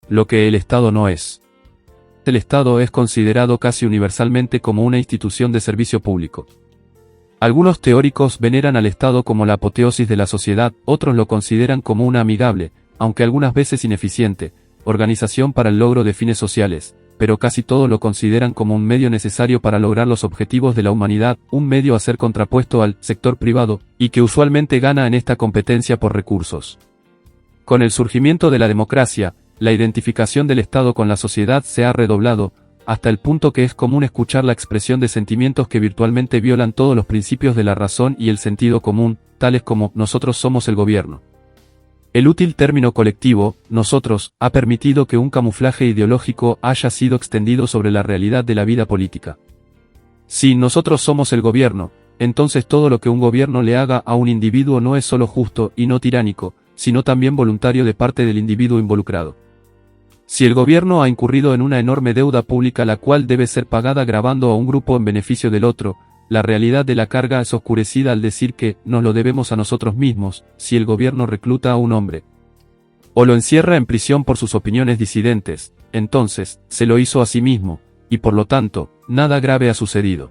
lo que el Estado no es. El Estado es considerado casi universalmente como una institución de servicio público. Algunos teóricos veneran al Estado como la apoteosis de la sociedad, otros lo consideran como una amigable, aunque algunas veces ineficiente, organización para el logro de fines sociales, pero casi todos lo consideran como un medio necesario para lograr los objetivos de la humanidad, un medio a ser contrapuesto al sector privado, y que usualmente gana en esta competencia por recursos. Con el surgimiento de la democracia, la identificación del Estado con la sociedad se ha redoblado, hasta el punto que es común escuchar la expresión de sentimientos que virtualmente violan todos los principios de la razón y el sentido común, tales como «nosotros somos el gobierno». El útil término colectivo, nosotros, ha permitido que un camuflaje ideológico haya sido extendido sobre la realidad de la vida política. Si nosotros somos el gobierno, entonces todo lo que un gobierno le haga a un individuo no es solo justo y no tiránico, sino también voluntario de parte del individuo involucrado. Si el gobierno ha incurrido en una enorme deuda pública la cual debe ser pagada gravando a un grupo en beneficio del otro, la realidad de la carga es oscurecida al decir que nos lo debemos a nosotros mismos, si el gobierno recluta a un hombre o lo encierra en prisión por sus opiniones disidentes, entonces, se lo hizo a sí mismo, y por lo tanto, nada grave ha sucedido.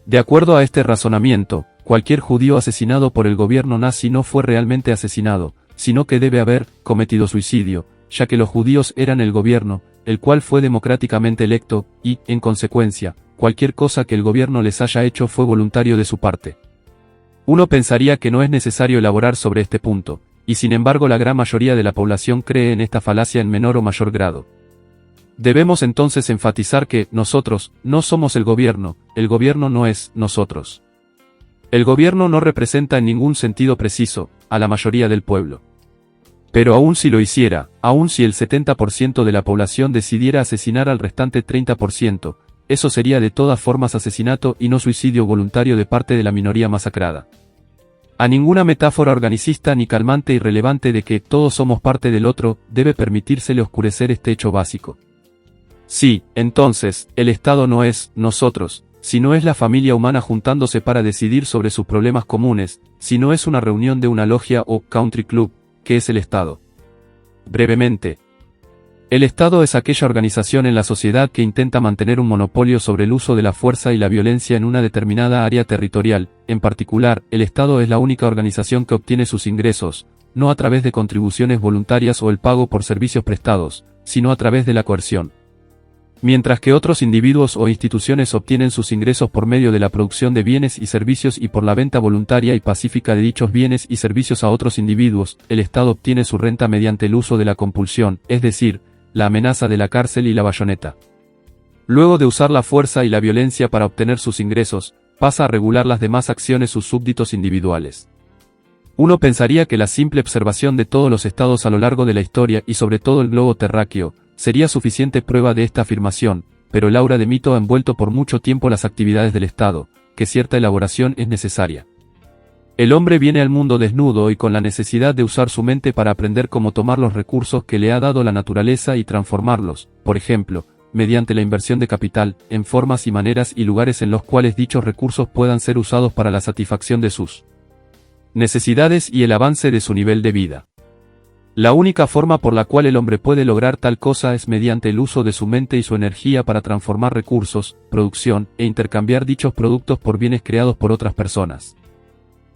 De acuerdo a este razonamiento, cualquier judío asesinado por el gobierno nazi no fue realmente asesinado, sino que debe haber cometido suicidio, ya que los judíos eran el gobierno, el cual fue democráticamente electo, y, en consecuencia, cualquier cosa que el gobierno les haya hecho fue voluntario de su parte. Uno pensaría que no es necesario elaborar sobre este punto, y sin embargo la gran mayoría de la población cree en esta falacia en menor o mayor grado. Debemos entonces enfatizar que nosotros no somos el gobierno no es nosotros. El gobierno no representa en ningún sentido preciso a la mayoría del pueblo. Pero aun si lo hiciera, aun si el 70% de la población decidiera asesinar al restante 30%, eso sería de todas formas asesinato y no suicidio voluntario de parte de la minoría masacrada. A ninguna metáfora organicista ni calmante y relevante de que todos somos parte del otro debe permitírsele oscurecer este hecho básico. Sí, entonces, el Estado no es nosotros, sino es la familia humana juntándose para decidir sobre sus problemas comunes, si no es una reunión de una logia o country club, ¿qué es el Estado? Brevemente, el Estado es aquella organización en la sociedad que intenta mantener un monopolio sobre el uso de la fuerza y la violencia en una determinada área territorial. En particular, el Estado es la única organización que obtiene sus ingresos, no a través de contribuciones voluntarias o el pago por servicios prestados, sino a través de la coerción. Mientras que otros individuos o instituciones obtienen sus ingresos por medio de la producción de bienes y servicios y por la venta voluntaria y pacífica de dichos bienes y servicios a otros individuos, el Estado obtiene su renta mediante el uso de la compulsión, es decir, la amenaza de la cárcel y la bayoneta. Luego de usar la fuerza y la violencia para obtener sus ingresos, pasa a regular las demás acciones sus súbditos individuales. Uno pensaría que la simple observación de todos los estados a lo largo de la historia y sobre todo el globo terráqueo, sería suficiente prueba de esta afirmación, pero el aura de mito ha envuelto por mucho tiempo las actividades del Estado, que cierta elaboración es necesaria. El hombre viene al mundo desnudo y con la necesidad de usar su mente para aprender cómo tomar los recursos que le ha dado la naturaleza y transformarlos, por ejemplo, mediante la inversión de capital, en formas y maneras y lugares en los cuales dichos recursos puedan ser usados para la satisfacción de sus necesidades y el avance de su nivel de vida. La única forma por la cual el hombre puede lograr tal cosa es mediante el uso de su mente y su energía para transformar recursos, producción, e intercambiar dichos productos por bienes creados por otras personas.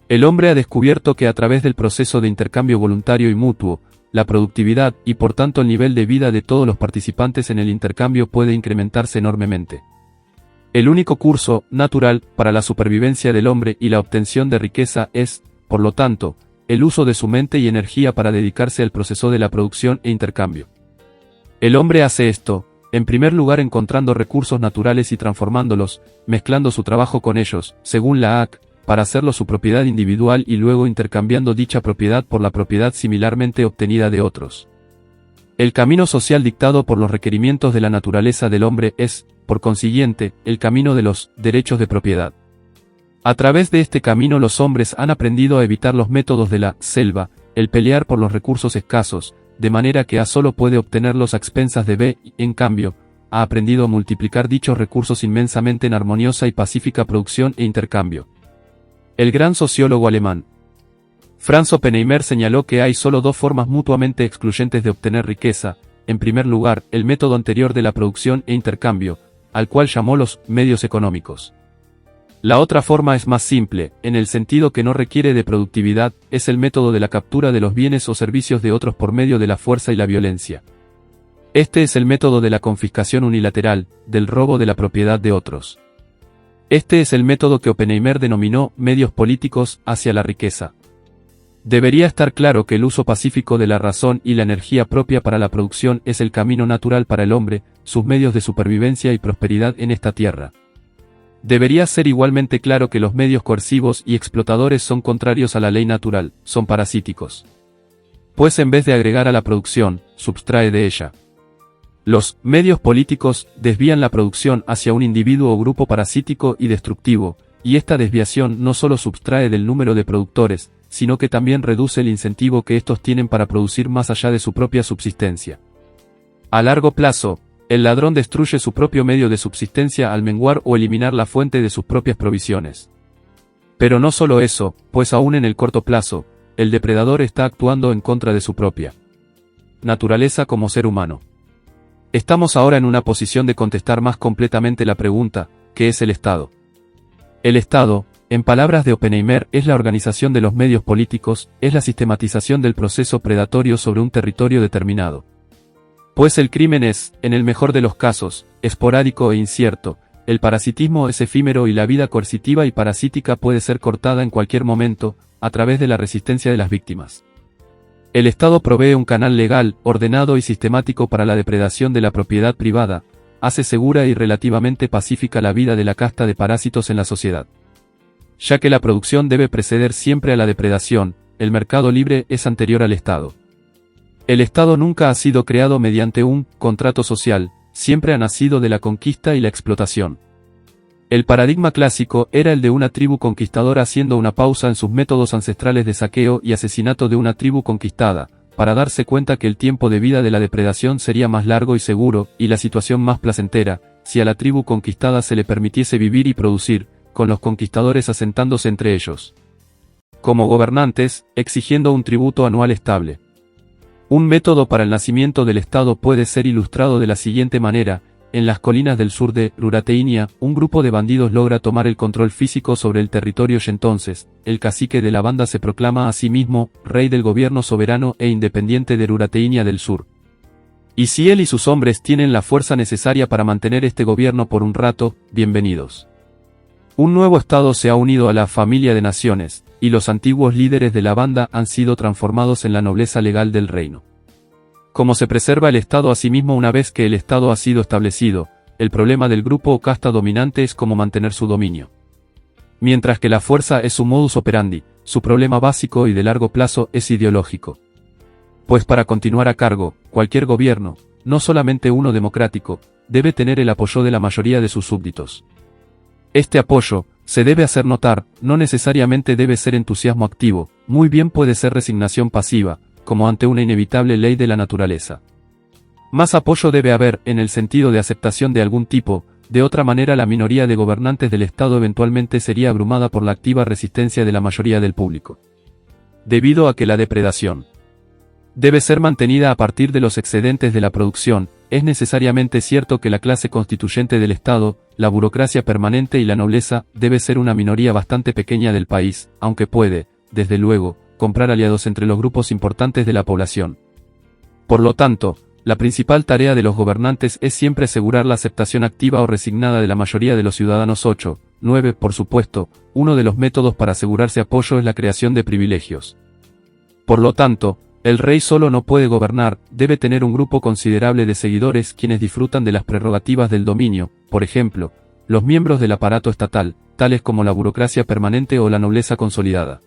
El hombre ha descubierto que a través del proceso de intercambio voluntario y mutuo, la productividad y por tanto el nivel de vida de todos los participantes en el intercambio puede incrementarse enormemente. El único curso natural para la supervivencia del hombre y la obtención de riqueza es, por lo tanto, el uso de su mente y energía para dedicarse al proceso de la producción e intercambio. El hombre hace esto, en primer lugar encontrando recursos naturales y transformándolos, mezclando su trabajo con ellos, según la AC, para hacerlo su propiedad individual y luego intercambiando dicha propiedad por la propiedad similarmente obtenida de otros. El camino social dictado por los requerimientos de la naturaleza del hombre es, por consiguiente, el camino de los derechos de propiedad. A través de este camino los hombres han aprendido a evitar los métodos de la selva, el pelear por los recursos escasos, de manera que A solo puede obtenerlos a expensas de B y, en cambio, ha aprendido a multiplicar dichos recursos inmensamente en armoniosa y pacífica producción e intercambio. El gran sociólogo alemán Franz Oppenheimer señaló que hay solo dos formas mutuamente excluyentes de obtener riqueza, en primer lugar, el método anterior de la producción e intercambio, al cual llamó los medios económicos. La otra forma es más simple, en el sentido que no requiere de productividad, es el método de la captura de los bienes o servicios de otros por medio de la fuerza y la violencia. Este es el método de la confiscación unilateral, del robo de la propiedad de otros. Este es el método que Oppenheimer denominó medios políticos hacia la riqueza. Debería estar claro que el uso pacífico de la razón y la energía propia para la producción es el camino natural para el hombre, sus medios de supervivencia y prosperidad en esta tierra. Debería ser igualmente claro que los medios coercivos y explotadores son contrarios a la ley natural, son parasíticos. Pues en vez de agregar a la producción, subtrae de ella. Los medios políticos desvían la producción hacia un individuo o grupo parasítico y destructivo, y esta desviación no solo subtrae del número de productores, sino que también reduce el incentivo que estos tienen para producir más allá de su propia subsistencia. A largo plazo, el ladrón destruye su propio medio de subsistencia al menguar o eliminar la fuente de sus propias provisiones. Pero no solo eso, pues aún en el corto plazo, el depredador está actuando en contra de su propia naturaleza como ser humano. Estamos ahora en una posición de contestar más completamente la pregunta, ¿qué es el Estado? El Estado, en palabras de Oppenheimer, es la organización de los medios políticos, es la sistematización del proceso predatorio sobre un territorio determinado. Pues el crimen es, en el mejor de los casos, esporádico e incierto, el parasitismo es efímero y la vida coercitiva y parasítica puede ser cortada en cualquier momento, a través de la resistencia de las víctimas. El Estado provee un canal legal, ordenado y sistemático para la depredación de la propiedad privada, hace segura y relativamente pacífica la vida de la casta de parásitos en la sociedad. Ya que la producción debe preceder siempre a la depredación, el mercado libre es anterior al Estado. El Estado nunca ha sido creado mediante un contrato social, siempre ha nacido de la conquista y la explotación. El paradigma clásico era el de una tribu conquistadora haciendo una pausa en sus métodos ancestrales de saqueo y asesinato de una tribu conquistada, para darse cuenta que el tiempo de vida de la depredación sería más largo y seguro, y la situación más placentera, si a la tribu conquistada se le permitiese vivir y producir, con los conquistadores asentándose entre ellos. Como gobernantes, exigiendo un tributo anual estable. Un método para el nacimiento del Estado puede ser ilustrado de la siguiente manera: en las colinas del sur de Ruritania, un grupo de bandidos logra tomar el control físico sobre el territorio y entonces, el cacique de la banda se proclama a sí mismo, rey del gobierno soberano e independiente de Ruritania del Sur. Y si él y sus hombres tienen la fuerza necesaria para mantener este gobierno por un rato, bienvenidos. Un nuevo Estado se ha unido a la familia de naciones, y los antiguos líderes de la banda han sido transformados en la nobleza legal del reino. Como se preserva el Estado a sí mismo una vez que el Estado ha sido establecido, el problema del grupo o casta dominante es cómo mantener su dominio. Mientras que la fuerza es su modus operandi, su problema básico y de largo plazo es ideológico. Pues para continuar a cargo, cualquier gobierno, no solamente uno democrático, debe tener el apoyo de la mayoría de sus súbditos. Este apoyo, se debe hacer notar, no necesariamente debe ser entusiasmo activo, muy bien puede ser resignación pasiva, como ante una inevitable ley de la naturaleza. Más apoyo debe haber, en el sentido de aceptación de algún tipo, de otra manera la minoría de gobernantes del Estado eventualmente sería abrumada por la activa resistencia de la mayoría del público. Debido a que la depredación debe ser mantenida a partir de los excedentes de la producción, es necesariamente cierto que la clase constituyente del Estado, la burocracia permanente y la nobleza, debe ser una minoría bastante pequeña del país, aunque puede, desde luego, comprar aliados entre los grupos importantes de la población. Por lo tanto, la principal tarea de los gobernantes es siempre asegurar la aceptación activa o resignada de la mayoría de los ciudadanos. 8. 9. Por supuesto, uno de los métodos para asegurarse apoyo es la creación de privilegios. Por lo tanto, el rey solo no puede gobernar, debe tener un grupo considerable de seguidores quienes disfrutan de las prerrogativas del dominio, por ejemplo, los miembros del aparato estatal, tales como la burocracia permanente o la nobleza consolidada.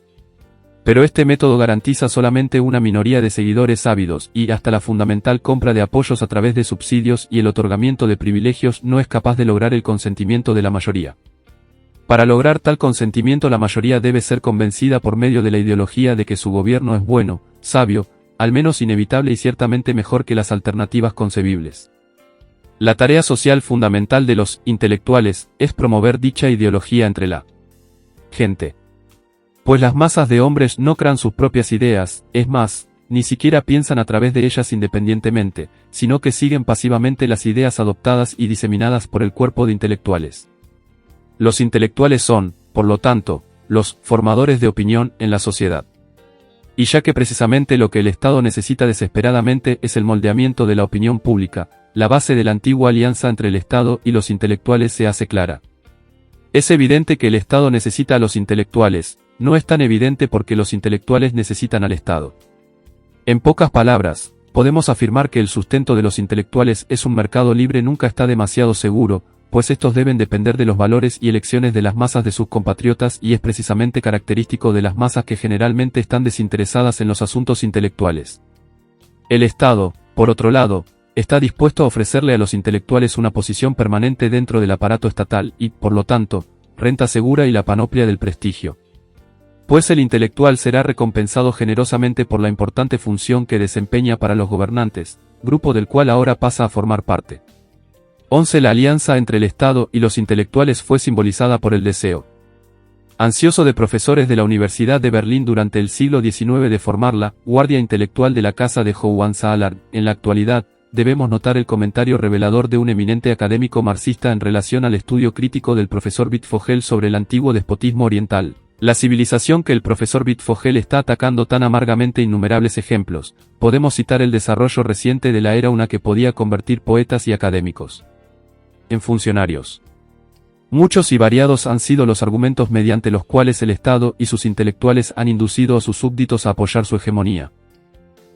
Pero este método garantiza solamente una minoría de seguidores ávidos y hasta la fundamental compra de apoyos a través de subsidios y el otorgamiento de privilegios no es capaz de lograr el consentimiento de la mayoría. Para lograr tal consentimiento la mayoría debe ser convencida por medio de la ideología de que su gobierno es bueno, sabio, al menos inevitable y ciertamente mejor que las alternativas concebibles. La tarea social fundamental de los intelectuales es promover dicha ideología entre la gente. Pues las masas de hombres no crean sus propias ideas, es más, ni siquiera piensan a través de ellas independientemente, sino que siguen pasivamente las ideas adoptadas y diseminadas por el cuerpo de intelectuales. Los intelectuales son, por lo tanto, los formadores de opinión en la sociedad. Y ya que precisamente lo que el Estado necesita desesperadamente es el moldeamiento de la opinión pública, la base de la antigua alianza entre el Estado y los intelectuales se hace clara. Es evidente que el Estado necesita a los intelectuales, no es tan evidente porque los intelectuales necesitan al Estado. En pocas palabras, podemos afirmar que el sustento de los intelectuales es un mercado libre nunca está demasiado seguro, pues estos deben depender de los valores y elecciones de las masas de sus compatriotas y es precisamente característico de las masas que generalmente están desinteresadas en los asuntos intelectuales. El Estado, por otro lado, está dispuesto a ofrecerle a los intelectuales una posición permanente dentro del aparato estatal y, por lo tanto, renta segura y la panoplia del prestigio. Pues el intelectual será recompensado generosamente por la importante función que desempeña para los gobernantes, grupo del cual ahora pasa a formar parte. 11. La alianza entre el Estado y los intelectuales fue simbolizada por el deseo ansioso de profesores de la Universidad de Berlín durante el siglo XIX de formar la guardia intelectual de la casa de Hohenzollern. En la actualidad, debemos notar el comentario revelador de un eminente académico marxista en relación al estudio crítico del profesor Wittfogel sobre el antiguo despotismo oriental. La civilización que el profesor Wittfogel está atacando tan amargamente innumerables ejemplos, podemos citar el desarrollo reciente de la era una que podía convertir poetas y académicos en funcionarios. Muchos y variados han sido los argumentos mediante los cuales el Estado y sus intelectuales han inducido a sus súbditos a apoyar su hegemonía.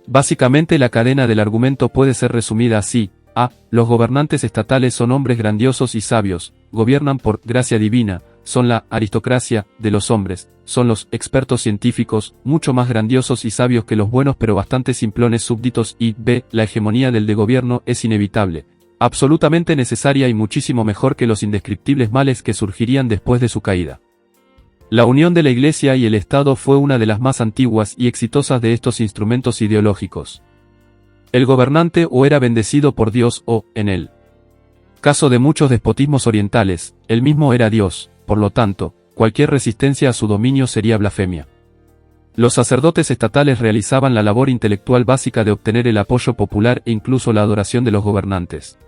Básicamente la cadena del argumento puede ser resumida así: a. Los gobernantes estatales son hombres grandiosos y sabios, gobiernan por gracia divina, son la aristocracia de los hombres, son los expertos científicos, mucho más grandiosos y sabios que los buenos pero bastante simplones súbditos y b. La hegemonía del de gobierno es inevitable, absolutamente necesaria y muchísimo mejor que los indescriptibles males que surgirían después de su caída. La unión de la Iglesia y el Estado fue una de las más antiguas y exitosas de estos instrumentos ideológicos. El gobernante o era bendecido por Dios o, en el caso de muchos despotismos orientales, él mismo era Dios, por lo tanto, cualquier resistencia a su dominio sería blasfemia. Los sacerdotes estatales realizaban la labor intelectual básica de obtener el apoyo popular e incluso la adoración de los gobernantes.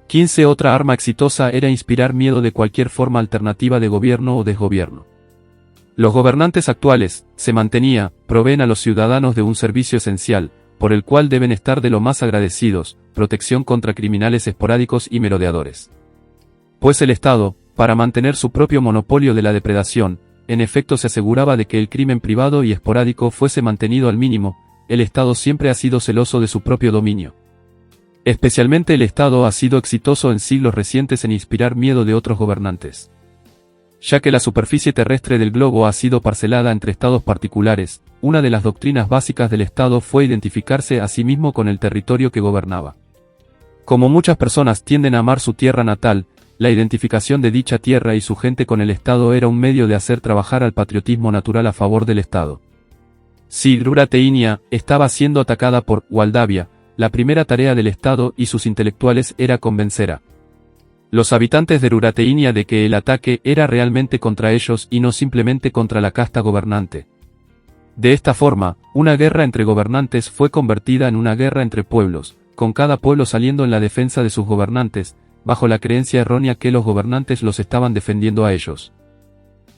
15. Otra arma exitosa era inspirar miedo de cualquier forma alternativa de gobierno o desgobierno. Los gobernantes actuales, se mantenía, proveen a los ciudadanos de un servicio esencial, por el cual deben estar de lo más agradecidos, protección contra criminales esporádicos y merodeadores. Pues el Estado, para mantener su propio monopolio de la depredación, en efecto se aseguraba de que el crimen privado y esporádico fuese mantenido al mínimo. El Estado siempre ha sido celoso de su propio dominio. Especialmente el Estado ha sido exitoso en siglos recientes en inspirar miedo de otros gobernantes. Ya que la superficie terrestre del globo ha sido parcelada entre estados particulares, una de las doctrinas básicas del Estado fue identificarse a sí mismo con el territorio que gobernaba. Como muchas personas tienden a amar su tierra natal, la identificación de dicha tierra y su gente con el Estado era un medio de hacer trabajar al patriotismo natural a favor del Estado. Si Rurateinia estaba siendo atacada por Moldavia, la primera tarea del Estado y sus intelectuales era convencer a los habitantes de Rurateinia de que el ataque era realmente contra ellos y no simplemente contra la casta gobernante. De esta forma, una guerra entre gobernantes fue convertida en una guerra entre pueblos, con cada pueblo saliendo en la defensa de sus gobernantes, bajo la creencia errónea que los gobernantes los estaban defendiendo a ellos.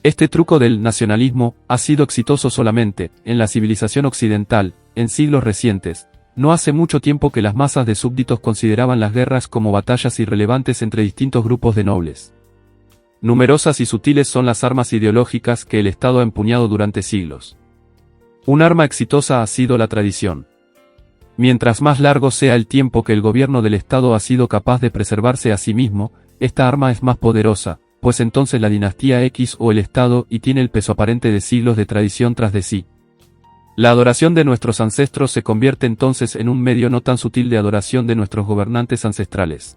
Este truco del nacionalismo ha sido exitoso solamente en la civilización occidental, en siglos recientes. No hace mucho tiempo que las masas de súbditos consideraban las guerras como batallas irrelevantes entre distintos grupos de nobles. Numerosas y sutiles son las armas ideológicas que el Estado ha empuñado durante siglos. Un arma exitosa ha sido la tradición. Mientras más largo sea el tiempo que el gobierno del Estado ha sido capaz de preservarse a sí mismo, esta arma es más poderosa, pues entonces la dinastía X o el Estado y tiene el peso aparente de siglos de tradición tras de sí. La adoración de nuestros ancestros se convierte entonces en un medio no tan sutil de adoración de nuestros gobernantes ancestrales.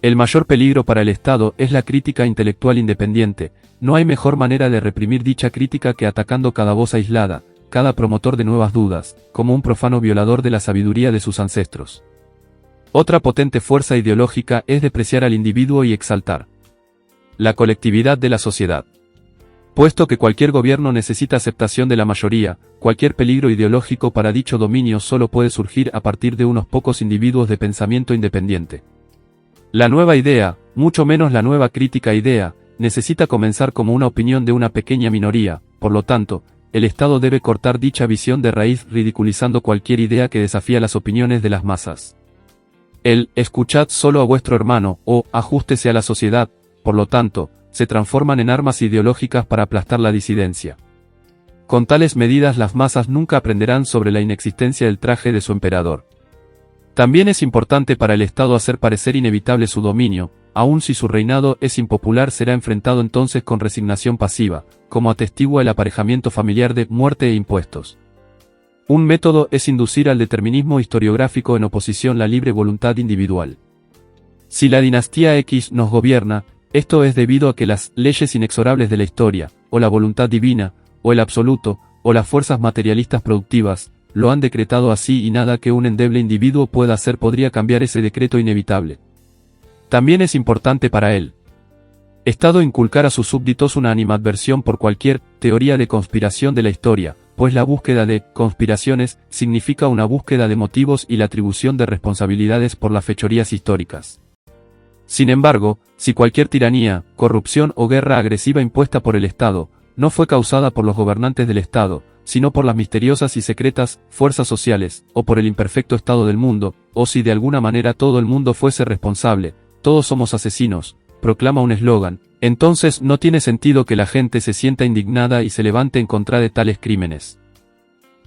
El mayor peligro para el Estado es la crítica intelectual independiente. No hay mejor manera de reprimir dicha crítica que atacando cada voz aislada, cada promotor de nuevas dudas, como un profano violador de la sabiduría de sus ancestros. Otra potente fuerza ideológica es depreciar al individuo y exaltar la colectividad de la sociedad. Puesto que cualquier gobierno necesita aceptación de la mayoría, cualquier peligro ideológico para dicho dominio solo puede surgir a partir de unos pocos individuos de pensamiento independiente. La nueva idea, mucho menos la nueva crítica idea, necesita comenzar como una opinión de una pequeña minoría, por lo tanto, el Estado debe cortar dicha visión de raíz ridiculizando cualquier idea que desafía las opiniones de las masas. El "escuchad solo a vuestro hermano" o "ajústese a la sociedad", por lo tanto, se transforman en armas ideológicas para aplastar la disidencia. Con tales medidas las masas nunca aprenderán sobre la inexistencia del traje de su emperador. También es importante para el Estado hacer parecer inevitable su dominio, aun si su reinado es impopular será enfrentado entonces con resignación pasiva, como atestigua el aparejamiento familiar de muerte e impuestos. Un método es inducir al determinismo historiográfico en oposición la libre voluntad individual. Si la dinastía X nos gobierna, esto es debido a que las leyes inexorables de la historia, o la voluntad divina, o el absoluto, o las fuerzas materialistas productivas, lo han decretado así y nada que un endeble individuo pueda hacer podría cambiar ese decreto inevitable. También es importante para el Estado inculcar a sus súbditos una animadversión por cualquier teoría de conspiración de la historia, pues la búsqueda de conspiraciones significa una búsqueda de motivos y la atribución de responsabilidades por las fechorías históricas. Sin embargo, si cualquier tiranía, corrupción o guerra agresiva impuesta por el Estado, no fue causada por los gobernantes del Estado, sino por las misteriosas y secretas fuerzas sociales, o por el imperfecto estado del mundo, o si de alguna manera todo el mundo fuese responsable, todos somos asesinos, proclama un eslogan, entonces no tiene sentido que la gente se sienta indignada y se levante en contra de tales crímenes.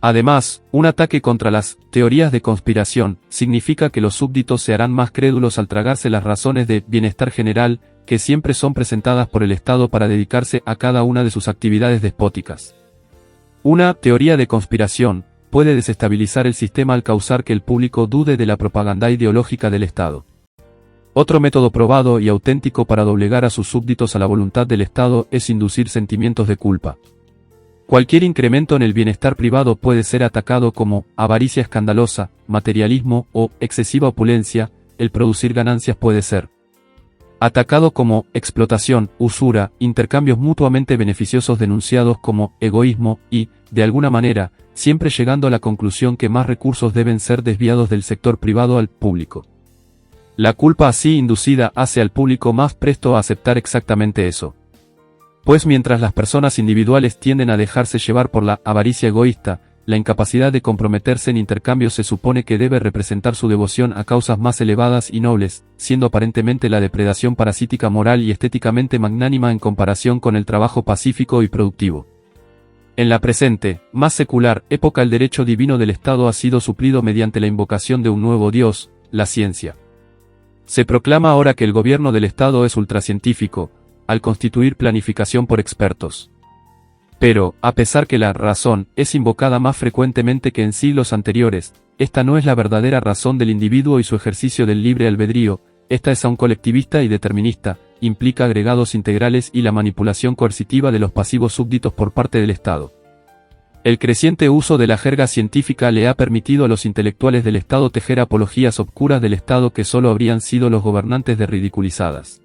Además, un ataque contra las teorías de conspiración significa que los súbditos se harán más crédulos al tragarse las razones de bienestar general, que siempre son presentadas por el Estado para dedicarse a cada una de sus actividades despóticas. Una teoría de conspiración puede desestabilizar el sistema al causar que el público dude de la propaganda ideológica del Estado. Otro método probado y auténtico para doblegar a sus súbditos a la voluntad del Estado es inducir sentimientos de culpa. Cualquier incremento en el bienestar privado puede ser atacado como avaricia escandalosa, materialismo o excesiva opulencia, el producir ganancias puede ser atacado como explotación, usura, intercambios mutuamente beneficiosos denunciados como egoísmo y, de alguna manera, siempre llegando a la conclusión que más recursos deben ser desviados del sector privado al público. La culpa así inducida hace al público más presto a aceptar exactamente eso. Pues mientras las personas individuales tienden a dejarse llevar por la avaricia egoísta, la incapacidad de comprometerse en intercambios se supone que debe representar su devoción a causas más elevadas y nobles, siendo aparentemente la depredación parasítica moral y estéticamente magnánima en comparación con el trabajo pacífico y productivo. En la presente, más secular, época el derecho divino del Estado ha sido suplido mediante la invocación de un nuevo Dios, la ciencia. Se proclama ahora que el gobierno del Estado es ultracientífico, al constituir planificación por expertos. Pero, a pesar que la razón es invocada más frecuentemente que en siglos anteriores, esta no es la verdadera razón del individuo y su ejercicio del libre albedrío, esta es aún colectivista y determinista, implica agregados integrales y la manipulación coercitiva de los pasivos súbditos por parte del Estado. El creciente uso de la jerga científica le ha permitido a los intelectuales del Estado tejer apologías obscuras del Estado que solo habrían sido los gobernantes de ridiculizadas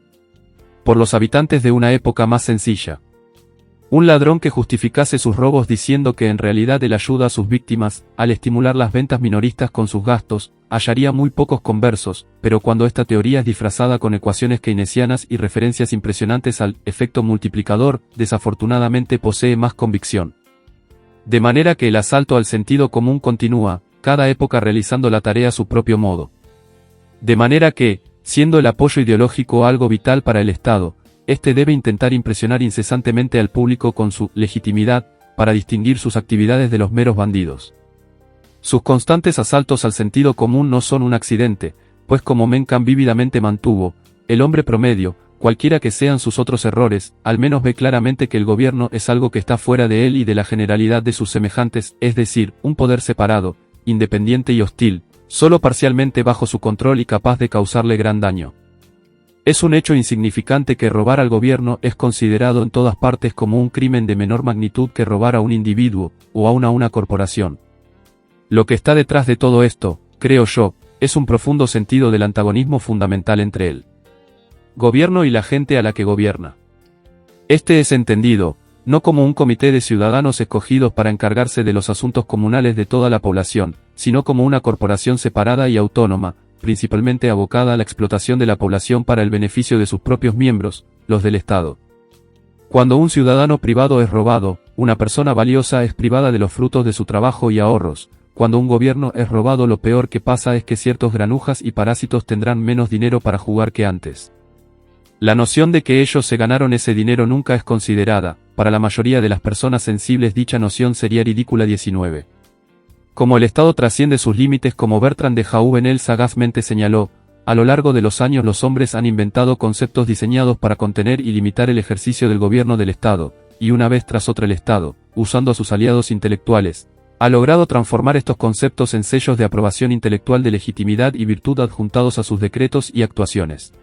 por los habitantes de una época más sencilla. Un ladrón que justificase sus robos diciendo que en realidad él ayuda a sus víctimas, al estimular las ventas minoristas con sus gastos, hallaría muy pocos conversos, pero cuando esta teoría es disfrazada con ecuaciones keynesianas y referencias impresionantes al efecto multiplicador, desafortunadamente posee más convicción. De manera que el asalto al sentido común continúa, cada época realizando la tarea a su propio modo. De manera que, siendo el apoyo ideológico algo vital para el Estado, este debe intentar impresionar incesantemente al público con su legitimidad, para distinguir sus actividades de los meros bandidos. Sus constantes asaltos al sentido común no son un accidente, pues como Mencken vívidamente mantuvo, el hombre promedio, cualquiera que sean sus otros errores, al menos ve claramente que el gobierno es algo que está fuera de él y de la generalidad de sus semejantes, es decir, un poder separado, independiente y hostil, solo parcialmente bajo su control y capaz de causarle gran daño. Es un hecho insignificante que robar al gobierno es considerado en todas partes como un crimen de menor magnitud que robar a un individuo, o aún a una corporación. Lo que está detrás de todo esto, creo yo, es un profundo sentido del antagonismo fundamental entre el gobierno y la gente a la que gobierna. Este es entendido, no como un comité de ciudadanos escogidos para encargarse de los asuntos comunales de toda la población, sino como una corporación separada y autónoma, principalmente abocada a la explotación de la población para el beneficio de sus propios miembros, los del Estado. Cuando un ciudadano privado es robado, una persona valiosa es privada de los frutos de su trabajo y ahorros. Cuando un gobierno es robado, lo peor que pasa es que ciertos granujas y parásitos tendrán menos dinero para jugar que antes. La noción de que ellos se ganaron ese dinero nunca es considerada. Para la mayoría de las personas sensibles dicha noción sería ridícula. 19. Como el Estado trasciende sus límites, como Bertrand de Jouvenel sagazmente señaló, a lo largo de los años los hombres han inventado conceptos diseñados para contener y limitar el ejercicio del gobierno del Estado, y una vez tras otra el Estado, usando a sus aliados intelectuales, ha logrado transformar estos conceptos en sellos de aprobación intelectual de legitimidad y virtud adjuntados a sus decretos y actuaciones.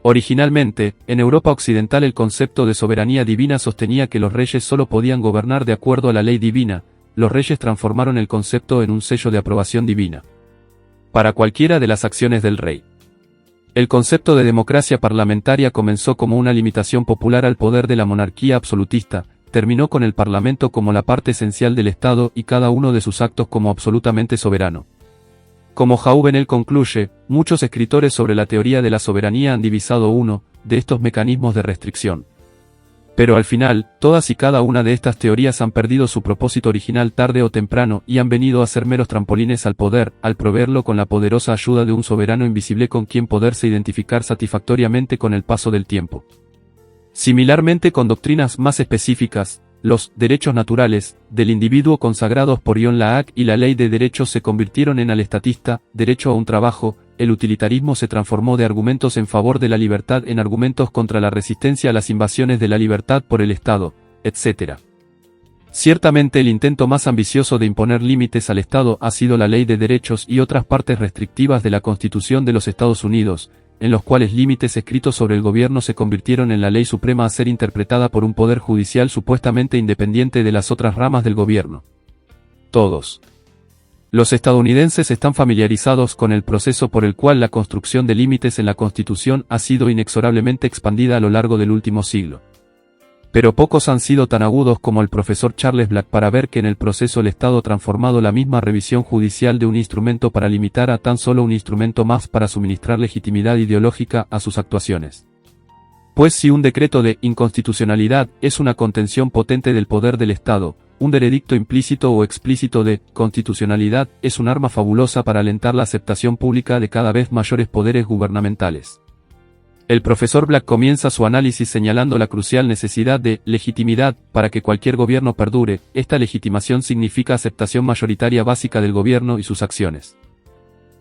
Originalmente, en Europa occidental el concepto de soberanía divina sostenía que los reyes solo podían gobernar de acuerdo a la ley divina. Los reyes transformaron el concepto en un sello de aprobación divina para cualquiera de las acciones del rey. El concepto de democracia parlamentaria comenzó como una limitación popular al poder de la monarquía absolutista, terminó con el parlamento como la parte esencial del Estado y cada uno de sus actos como absolutamente soberano. Como Jouvenel concluye, muchos escritores sobre la teoría de la soberanía han divisado uno de estos mecanismos de restricción. Pero al final, todas y cada una de estas teorías han perdido su propósito original tarde o temprano y han venido a ser meros trampolines al poder, al proveerlo con la poderosa ayuda de un soberano invisible con quien poderse identificar satisfactoriamente con el paso del tiempo. Similarmente, con doctrinas más específicas, los derechos naturales del individuo consagrados por John Locke y la ley de derechos se convirtieron en al estatista, derecho a un trabajo. El utilitarismo se transformó de argumentos en favor de la libertad en argumentos contra la resistencia a las invasiones de la libertad por el Estado, etc. Ciertamente el intento más ambicioso de imponer límites al Estado ha sido la Ley de Derechos y otras partes restrictivas de la Constitución de los Estados Unidos, en los cuales límites escritos sobre el gobierno se convirtieron en la ley suprema a ser interpretada por un poder judicial supuestamente independiente de las otras ramas del gobierno. Todos los estadounidenses están familiarizados con el proceso por el cual la construcción de límites en la Constitución ha sido inexorablemente expandida a lo largo del último siglo. Pero pocos han sido tan agudos como el profesor Charles Black para ver que en el proceso el Estado ha transformado la misma revisión judicial de un instrumento para limitar a tan solo un instrumento más para suministrar legitimidad ideológica a sus actuaciones. Pues si un decreto de inconstitucionalidad es una contención potente del poder del Estado, un veredicto implícito o explícito de constitucionalidad es un arma fabulosa para alentar la aceptación pública de cada vez mayores poderes gubernamentales. El profesor Black comienza su análisis señalando la crucial necesidad de legitimidad para que cualquier gobierno perdure. Esta legitimación significa aceptación mayoritaria básica del gobierno y sus acciones.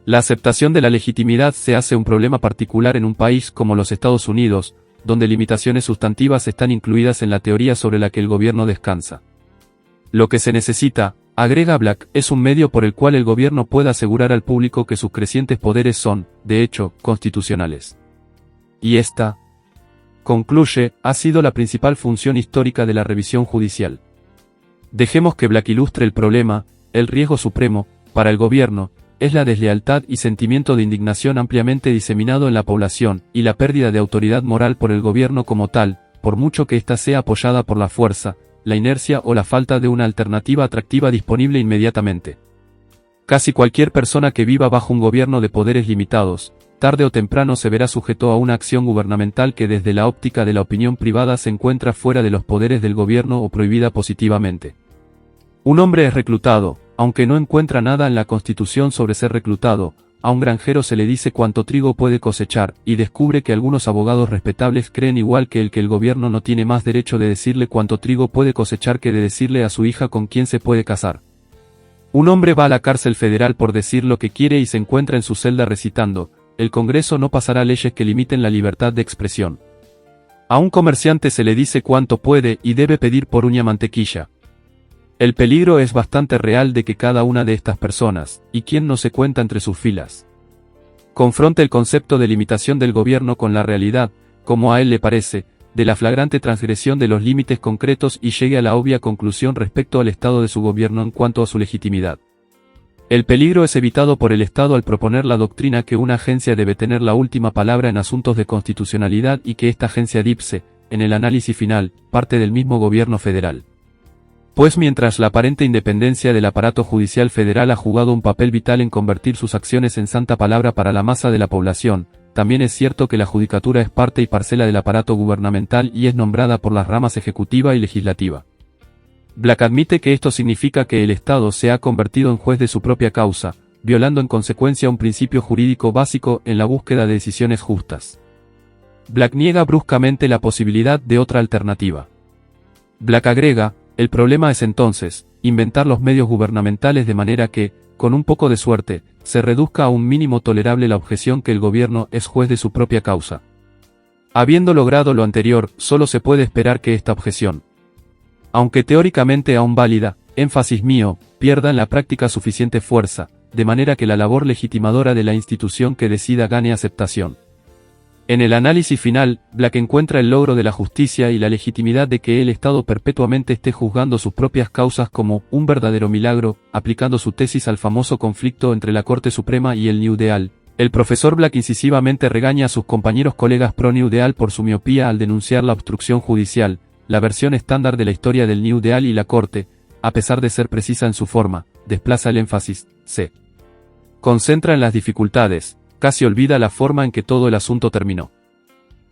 La aceptación de la legitimidad se hace un problema particular en un país como los Estados Unidos, donde limitaciones sustantivas están incluidas en la teoría sobre la que el gobierno descansa. Lo que se necesita, agrega Black, es un medio por el cual el gobierno pueda asegurar al público que sus crecientes poderes son, de hecho, constitucionales. Y esta, concluye, ha sido la principal función histórica de la revisión judicial. Dejemos que Black ilustre el problema. El riesgo supremo, para el gobierno, es la deslealtad y sentimiento de indignación ampliamente diseminado en la población, y la pérdida de autoridad moral por el gobierno como tal, por mucho que ésta sea apoyada por la fuerza, la inercia o la falta de una alternativa atractiva disponible inmediatamente. Casi cualquier persona que viva bajo un gobierno de poderes limitados, tarde o temprano se verá sujeto a una acción gubernamental que desde la óptica de la opinión privada se encuentra fuera de los poderes del gobierno o prohibida positivamente. Un hombre es reclutado, aunque no encuentra nada en la Constitución sobre ser reclutado. A un granjero se le dice cuánto trigo puede cosechar, y descubre que algunos abogados respetables creen igual que el gobierno no tiene más derecho de decirle cuánto trigo puede cosechar que de decirle a su hija con quién se puede casar. Un hombre va a la cárcel federal por decir lo que quiere y se encuentra en su celda recitando: el Congreso no pasará leyes que limiten la libertad de expresión. A un comerciante se le dice cuánto puede y debe pedir por uña mantequilla. El peligro es bastante real de que cada una de estas personas, y quien no se cuenta entre sus filas, confronte el concepto de limitación del gobierno con la realidad, como a él le parece, de la flagrante transgresión de los límites concretos y llegue a la obvia conclusión respecto al estado de su gobierno en cuanto a su legitimidad. El peligro es evitado por el Estado al proponer la doctrina que una agencia debe tener la última palabra en asuntos de constitucionalidad y que esta agencia dipse, en el análisis final, parte del mismo gobierno federal. Pues mientras la aparente independencia del aparato judicial federal ha jugado un papel vital en convertir sus acciones en santa palabra para la masa de la población, también es cierto que la judicatura es parte y parcela del aparato gubernamental y es nombrada por las ramas ejecutiva y legislativa. Black admite que esto significa que el Estado se ha convertido en juez de su propia causa, violando en consecuencia un principio jurídico básico en la búsqueda de decisiones justas. Black niega bruscamente la posibilidad de otra alternativa. Black agrega, el problema es entonces, inventar los medios gubernamentales de manera que, con un poco de suerte, se reduzca a un mínimo tolerable la objeción que el gobierno es juez de su propia causa. Habiendo logrado lo anterior, solo se puede esperar que esta objeción, aunque teóricamente aún válida, énfasis mío, pierda en la práctica suficiente fuerza, de manera que la labor legitimadora de la institución que decida gane aceptación. En el análisis final, Black encuentra el logro de la justicia y la legitimidad de que el Estado perpetuamente esté juzgando sus propias causas como un verdadero milagro, aplicando su tesis al famoso conflicto entre la Corte Suprema y el New Deal. El profesor Black incisivamente regaña a sus compañeros colegas pro New Deal por su miopía al denunciar la obstrucción judicial, la versión estándar de la historia del New Deal y la Corte, a pesar de ser precisa en su forma, desplaza el énfasis, se concentra en las dificultades, casi olvida la forma en que todo el asunto terminó.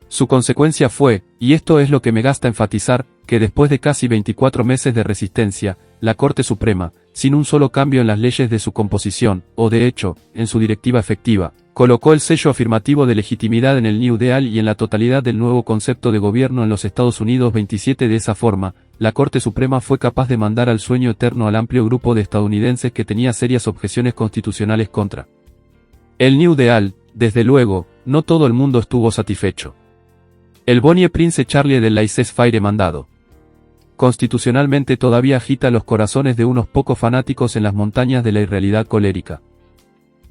Su consecuencia fue, y esto es lo que me gasta enfatizar, que después de casi 24 meses de resistencia, la Corte Suprema, sin un solo cambio en las leyes de su composición, o de hecho, en su directiva efectiva, colocó el sello afirmativo de legitimidad en el New Deal y en la totalidad del nuevo concepto de gobierno en los Estados Unidos 27. De esa forma, la Corte Suprema fue capaz de mandar al sueño eterno al amplio grupo de estadounidenses que tenía serias objeciones constitucionales contra el New Deal. Desde luego, no todo el mundo estuvo satisfecho. El Bonnie Prince Charlie del laissez-faire mandado constitucionalmente todavía agita los corazones de unos pocos fanáticos en las montañas de la irrealidad colérica.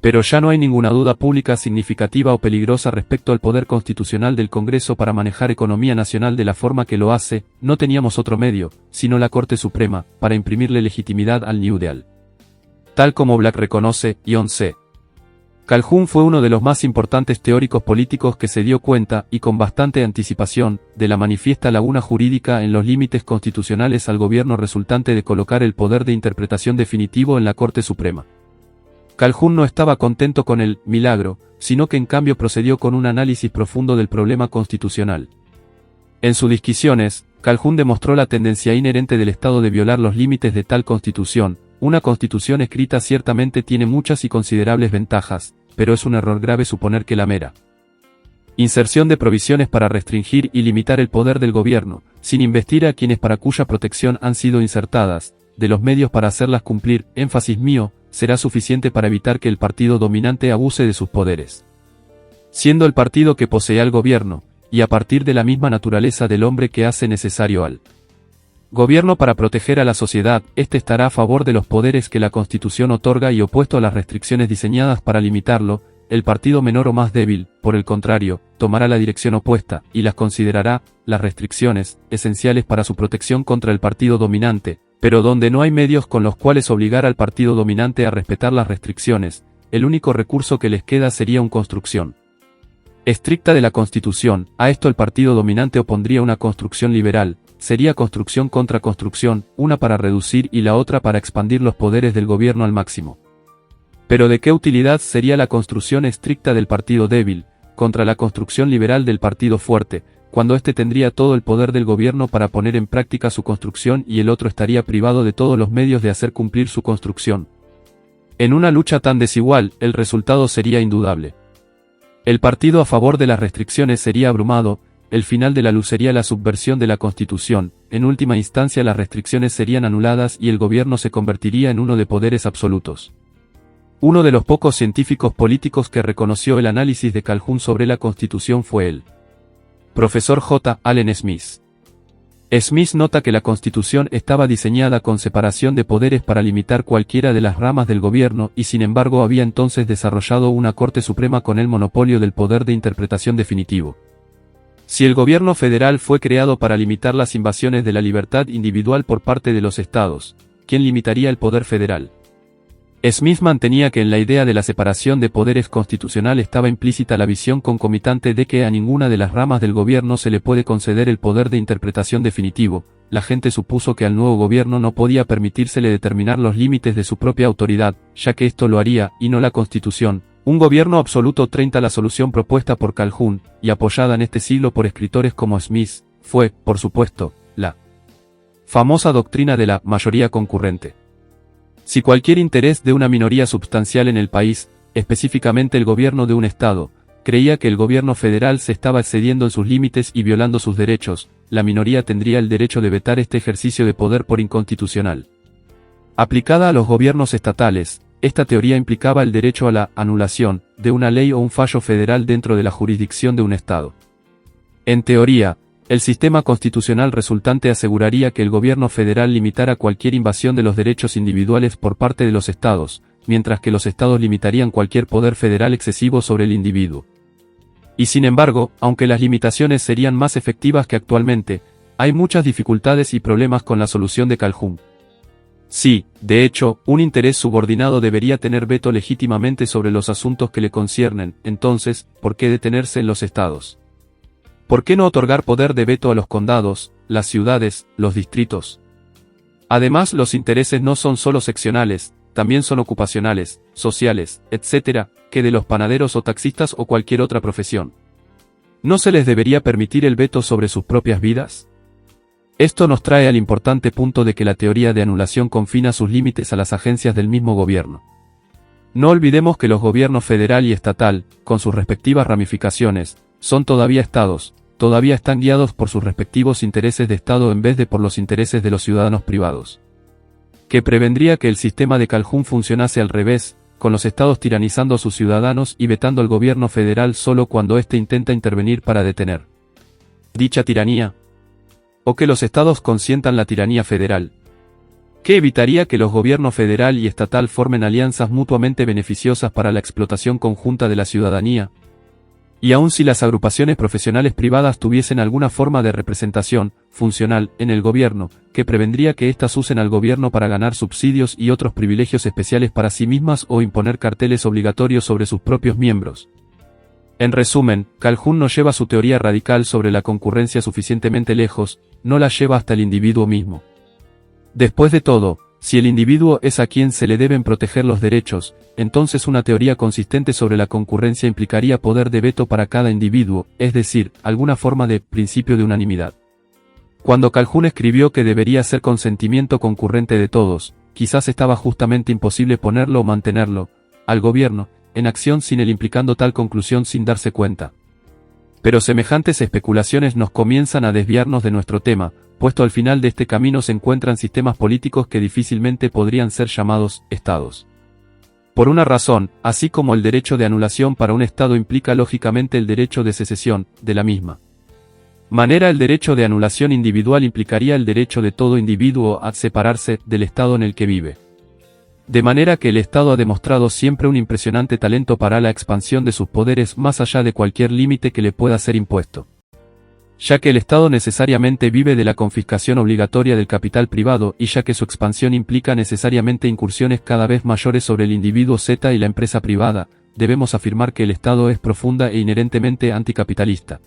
Pero ya no hay ninguna duda pública significativa o peligrosa respecto al poder constitucional del Congreso para manejar economía nacional de la forma que lo hace. No teníamos otro medio, sino la Corte Suprema, para imprimirle legitimidad al New Deal. Tal como Black reconoce, John C. Calhoun fue uno de los más importantes teóricos políticos que se dio cuenta, y con bastante anticipación, de la manifiesta laguna jurídica en los límites constitucionales al gobierno resultante de colocar el poder de interpretación definitivo en la Corte Suprema. Calhoun no estaba contento con el milagro, sino que en cambio procedió con un análisis profundo del problema constitucional. En sus disquisiciones, Calhoun demostró la tendencia inherente del Estado de violar los límites de tal constitución. Una constitución escrita ciertamente tiene muchas y considerables ventajas, pero es un error grave suponer que la mera inserción de provisiones para restringir y limitar el poder del gobierno, sin investir a quienes para cuya protección han sido insertadas, de los medios para hacerlas cumplir, énfasis mío, será suficiente para evitar que el partido dominante abuse de sus poderes. Siendo el partido que posee al gobierno, y a partir de la misma naturaleza del hombre que hace necesario al gobierno para proteger a la sociedad, este estará a favor de los poderes que la Constitución otorga y opuesto a las restricciones diseñadas para limitarlo. El partido menor o más débil, por el contrario, tomará la dirección opuesta, y las considerará, las restricciones, esenciales para su protección contra el partido dominante, pero donde no hay medios con los cuales obligar al partido dominante a respetar las restricciones, el único recurso que les queda sería una construcción estricta de la Constitución. A esto el partido dominante opondría una construcción liberal, sería construcción contra construcción, una para reducir y la otra para expandir los poderes del gobierno al máximo. Pero ¿de qué utilidad sería la construcción estricta del partido débil, contra la construcción liberal del partido fuerte, cuando éste tendría todo el poder del gobierno para poner en práctica su construcción y el otro estaría privado de todos los medios de hacer cumplir su construcción? En una lucha tan desigual, el resultado sería indudable. El partido a favor de las restricciones sería abrumado, el final de la luz sería la subversión de la Constitución, en última instancia las restricciones serían anuladas y el gobierno se convertiría en uno de poderes absolutos. Uno de los pocos científicos políticos que reconoció el análisis de Calhoun sobre la Constitución fue el profesor J. Allen Smith. Smith nota que la Constitución estaba diseñada con separación de poderes para limitar cualquiera de las ramas del gobierno y sin embargo había entonces desarrollado una Corte Suprema con el monopolio del poder de interpretación definitivo. Si el gobierno federal fue creado para limitar las invasiones de la libertad individual por parte de los estados, ¿quién limitaría el poder federal? Smith mantenía que en la idea de la separación de poderes constitucional estaba implícita la visión concomitante de que a ninguna de las ramas del gobierno se le puede conceder el poder de interpretación definitivo. La gente supuso que al nuevo gobierno no podía permitírsele determinar los límites de su propia autoridad, ya que esto lo haría, y no la Constitución. Un gobierno absoluto 30. La solución propuesta por Calhoun, y apoyada en este siglo por escritores como Smith, fue, por supuesto, la famosa doctrina de la mayoría concurrente. Si cualquier interés de una minoría substancial en el país, específicamente el gobierno de un Estado, creía que el gobierno federal se estaba excediendo en sus límites y violando sus derechos, la minoría tendría el derecho de vetar este ejercicio de poder por inconstitucional. Aplicada a los gobiernos estatales, esta teoría implicaba el derecho a la anulación de una ley o un fallo federal dentro de la jurisdicción de un Estado. En teoría, el sistema constitucional resultante aseguraría que el gobierno federal limitara cualquier invasión de los derechos individuales por parte de los estados, mientras que los estados limitarían cualquier poder federal excesivo sobre el individuo. Y sin embargo, aunque las limitaciones serían más efectivas que actualmente, hay muchas dificultades y problemas con la solución de Calhoun. Sí, de hecho, un interés subordinado debería tener veto legítimamente sobre los asuntos que le conciernen, entonces, ¿por qué detenerse en los estados? ¿Por qué no otorgar poder de veto a los condados, las ciudades, los distritos? Además, los intereses no son solo seccionales, también son ocupacionales, sociales, etc., que de los panaderos o taxistas o cualquier otra profesión. ¿No se les debería permitir el veto sobre sus propias vidas? Esto nos trae al importante punto de que la teoría de anulación confina sus límites a las agencias del mismo gobierno. No olvidemos que los gobiernos federal y estatal, con sus respectivas ramificaciones, son todavía estados, todavía están guiados por sus respectivos intereses de Estado en vez de por los intereses de los ciudadanos privados. Que prevendría que el sistema de Calhoun funcionase al revés, con los estados tiranizando a sus ciudadanos y vetando al gobierno federal solo cuando éste intenta intervenir para detener dicha tiranía. O que los estados consientan la tiranía federal. Que evitaría que los gobiernos federal y estatal formen alianzas mutuamente beneficiosas para la explotación conjunta de la ciudadanía. Y aun si las agrupaciones profesionales privadas tuviesen alguna forma de representación funcional en el gobierno, que prevendría que éstas usen al gobierno para ganar subsidios y otros privilegios especiales para sí mismas o imponer carteles obligatorios sobre sus propios miembros. En resumen, Calhoun no lleva su teoría radical sobre la concurrencia suficientemente lejos, no la lleva hasta el individuo mismo. Después de todo, si el individuo es a quien se le deben proteger los derechos, entonces una teoría consistente sobre la concurrencia implicaría poder de veto para cada individuo, es decir, alguna forma de principio de unanimidad. Cuando Calhoun escribió que debería ser consentimiento concurrente de todos, quizás estaba justamente imposible ponerlo o mantenerlo, al gobierno, en acción sin él implicando tal conclusión sin darse cuenta. Pero semejantes especulaciones nos comienzan a desviarnos de nuestro tema, puesto al final de este camino se encuentran sistemas políticos que difícilmente podrían ser llamados estados. Por una razón, así como el derecho de anulación para un estado implica lógicamente el derecho de secesión, de la misma manera el derecho de anulación individual implicaría el derecho de todo individuo a separarse del estado en el que vive. De manera que el Estado ha demostrado siempre un impresionante talento para la expansión de sus poderes más allá de cualquier límite que le pueda ser impuesto. Ya que el Estado necesariamente vive de la confiscación obligatoria del capital privado y ya que su expansión implica necesariamente incursiones cada vez mayores sobre el individuo Z y la empresa privada, debemos afirmar que el Estado es profunda e inherentemente anticapitalista.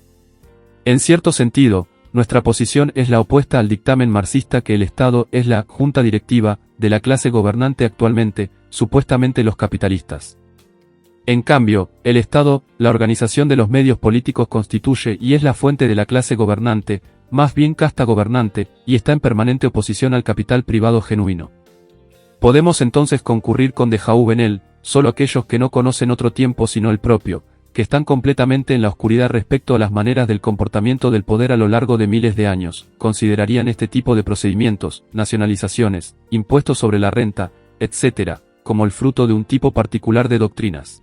En cierto sentido, nuestra posición es la opuesta al dictamen marxista que el Estado es la junta directiva de la clase gobernante actualmente, supuestamente los capitalistas. En cambio, el Estado, la organización de los medios políticos constituye y es la fuente de la clase gobernante, más bien casta gobernante, y está en permanente oposición al capital privado genuino. Podemos entonces concurrir con de Jouve en él, solo aquellos que no conocen otro tiempo sino el propio, que están completamente en la oscuridad respecto a las maneras del comportamiento del poder a lo largo de miles de años, considerarían este tipo de procedimientos, nacionalizaciones, impuestos sobre la renta, etc., como el fruto de un tipo particular de doctrinas.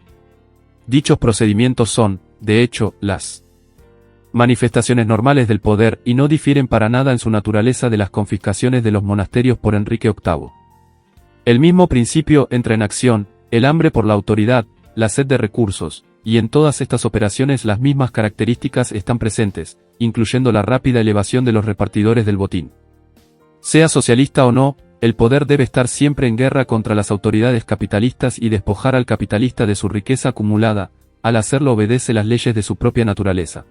Dichos procedimientos son, de hecho, las manifestaciones normales del poder y no difieren para nada en su naturaleza de las confiscaciones de los monasterios por Enrique VIII. El mismo principio entra en acción, el hambre por la autoridad, la sed de recursos, y en todas estas operaciones las mismas características están presentes, incluyendo la rápida elevación de los repartidores del botín. Sea socialista o no, el poder debe estar siempre en guerra contra las autoridades capitalistas y despojar al capitalista de su riqueza acumulada, al hacerlo obedece las leyes de su propia naturaleza.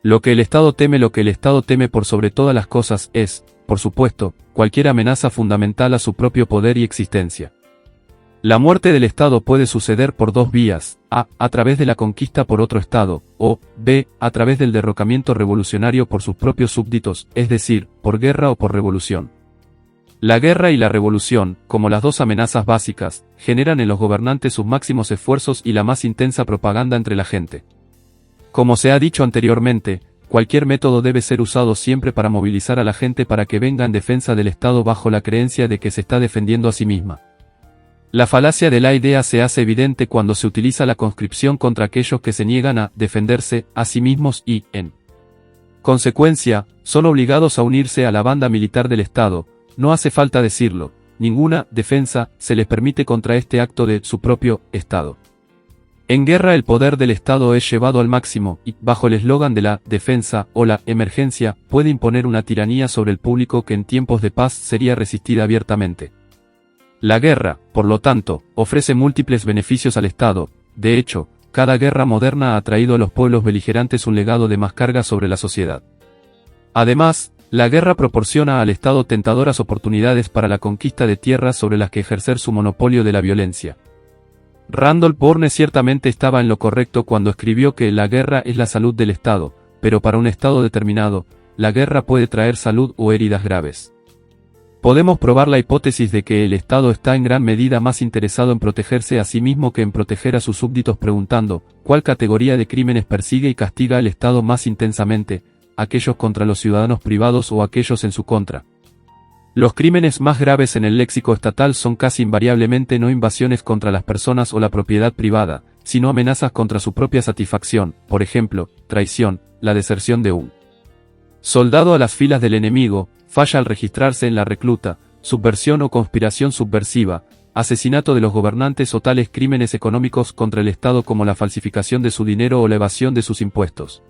Lo que el Estado teme por sobre todas las cosas es, por supuesto, cualquier amenaza fundamental a su propio poder y existencia. La muerte del Estado puede suceder por dos vías, a través de la conquista por otro Estado, o b, a través del derrocamiento revolucionario por sus propios súbditos, es decir, por guerra o por revolución. La guerra y la revolución, como las dos amenazas básicas, generan en los gobernantes sus máximos esfuerzos y la más intensa propaganda entre la gente. Como se ha dicho anteriormente, cualquier método debe ser usado siempre para movilizar a la gente para que venga en defensa del Estado bajo la creencia de que se está defendiendo a sí misma. La falacia de la idea se hace evidente cuando se utiliza la conscripción contra aquellos que se niegan a defenderse a sí mismos y, en consecuencia, son obligados a unirse a la banda militar del Estado. No hace falta decirlo, ninguna defensa se les permite contra este acto de su propio Estado. En guerra el poder del Estado es llevado al máximo y, bajo el eslogan de la defensa o la emergencia, puede imponer una tiranía sobre el público que en tiempos de paz sería resistida abiertamente. La guerra, por lo tanto, ofrece múltiples beneficios al Estado. De hecho, cada guerra moderna ha traído a los pueblos beligerantes un legado de más carga sobre la sociedad. Además, la guerra proporciona al Estado tentadoras oportunidades para la conquista de tierras sobre las que ejercer su monopolio de la violencia. Randolph Bourne ciertamente estaba en lo correcto cuando escribió que la guerra es la salud del Estado, pero para un Estado determinado, la guerra puede traer salud o heridas graves. Podemos probar la hipótesis de que el Estado está en gran medida más interesado en protegerse a sí mismo que en proteger a sus súbditos preguntando, ¿cuál categoría de crímenes persigue y castiga el Estado más intensamente, aquellos contra los ciudadanos privados o aquellos en su contra? Los crímenes más graves en el léxico estatal son casi invariablemente no invasiones contra las personas o la propiedad privada, sino amenazas contra su propia satisfacción, por ejemplo, traición, la deserción de un soldado a las filas del enemigo, falla al registrarse en la recluta, subversión o conspiración subversiva, asesinato de los gobernantes o tales crímenes económicos contra el Estado como la falsificación de su dinero o la evasión de sus impuestos.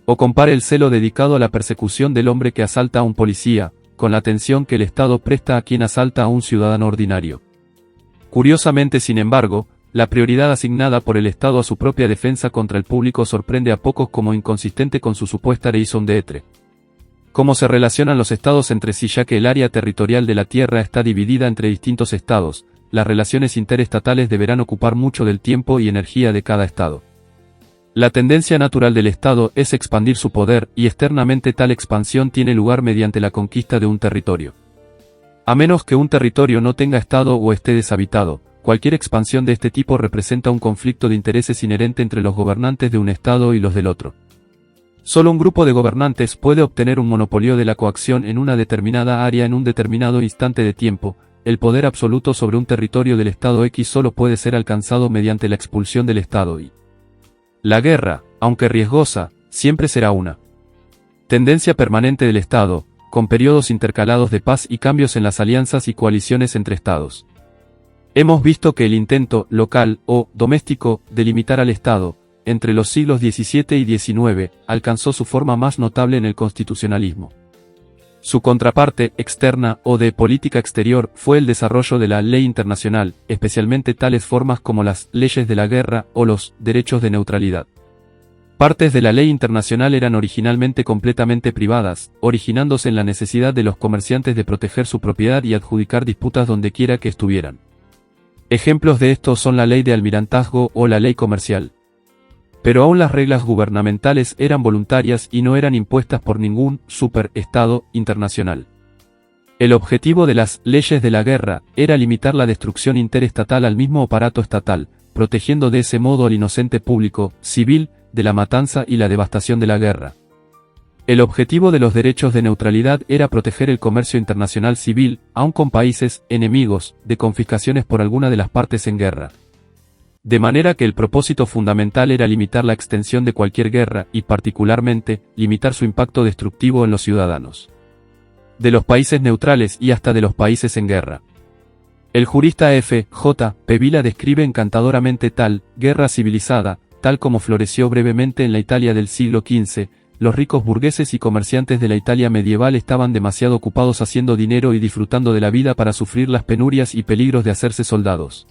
O compare el celo dedicado a la persecución del hombre que asalta a un policía, con la atención que el Estado presta a quien asalta a un ciudadano ordinario. Curiosamente, sin embargo, la prioridad asignada por el Estado a su propia defensa contra el público sorprende a pocos como inconsistente con su supuesta raison d'être. ¿Cómo se relacionan los Estados entre sí? Ya que el área territorial de la Tierra está dividida entre distintos Estados, las relaciones interestatales deberán ocupar mucho del tiempo y energía de cada Estado. La tendencia natural del Estado es expandir su poder, y externamente tal expansión tiene lugar mediante la conquista de un territorio. A menos que un territorio no tenga Estado o esté deshabitado, cualquier expansión de este tipo representa un conflicto de intereses inherente entre los gobernantes de un Estado y los del otro. Solo un grupo de gobernantes puede obtener un monopolio de la coacción en una determinada área en un determinado instante de tiempo. El poder absoluto sobre un territorio del Estado X solo puede ser alcanzado mediante la expulsión del Estado Y. La guerra, aunque riesgosa, siempre será una tendencia permanente del Estado, con periodos intercalados de paz y cambios en las alianzas y coaliciones entre Estados. Hemos visto que el intento local o doméstico de limitar al Estado, entre los siglos XVII y XIX, alcanzó su forma más notable en el constitucionalismo. Su contraparte, externa o de política exterior, fue el desarrollo de la ley internacional, especialmente tales formas como las leyes de la guerra o los derechos de neutralidad. Partes de la ley internacional eran originalmente completamente privadas, originándose en la necesidad de los comerciantes de proteger su propiedad y adjudicar disputas donde quiera que estuvieran. Ejemplos de esto son la ley de almirantazgo o la ley comercial. Pero aún las reglas gubernamentales eran voluntarias y no eran impuestas por ningún superestado internacional. El objetivo de las leyes de la guerra era limitar la destrucción interestatal al mismo aparato estatal, protegiendo de ese modo al inocente público, civil, de la matanza y la devastación de la guerra. El objetivo de los derechos de neutralidad era proteger el comercio internacional civil, aun con países enemigos, de confiscaciones por alguna de las partes en guerra. De manera que el propósito fundamental era limitar la extensión de cualquier guerra y, particularmente, limitar su impacto destructivo en los ciudadanos de los países neutrales y hasta de los países en guerra. El jurista F. J. Pevila describe encantadoramente tal guerra civilizada, tal como floreció brevemente en la Italia del siglo XV, los ricos burgueses y comerciantes de la Italia medieval estaban demasiado ocupados haciendo dinero y disfrutando de la vida para sufrir las penurias y peligros de hacerse soldados.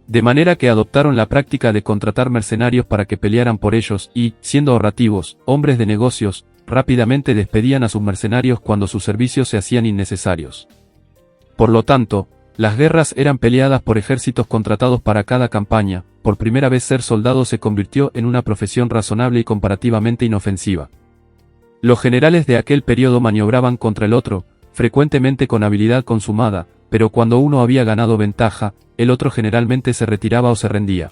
De manera que adoptaron la práctica de contratar mercenarios para que pelearan por ellos y, siendo ahorrativos, hombres de negocios, rápidamente despedían a sus mercenarios cuando sus servicios se hacían innecesarios. Por lo tanto, las guerras eran peleadas por ejércitos contratados para cada campaña. Por primera vez ser soldado se convirtió en una profesión razonable y comparativamente inofensiva. Los generales de aquel periodo maniobraban contra el otro, frecuentemente con habilidad consumada, pero cuando uno había ganado ventaja, el otro generalmente se retiraba o se rendía.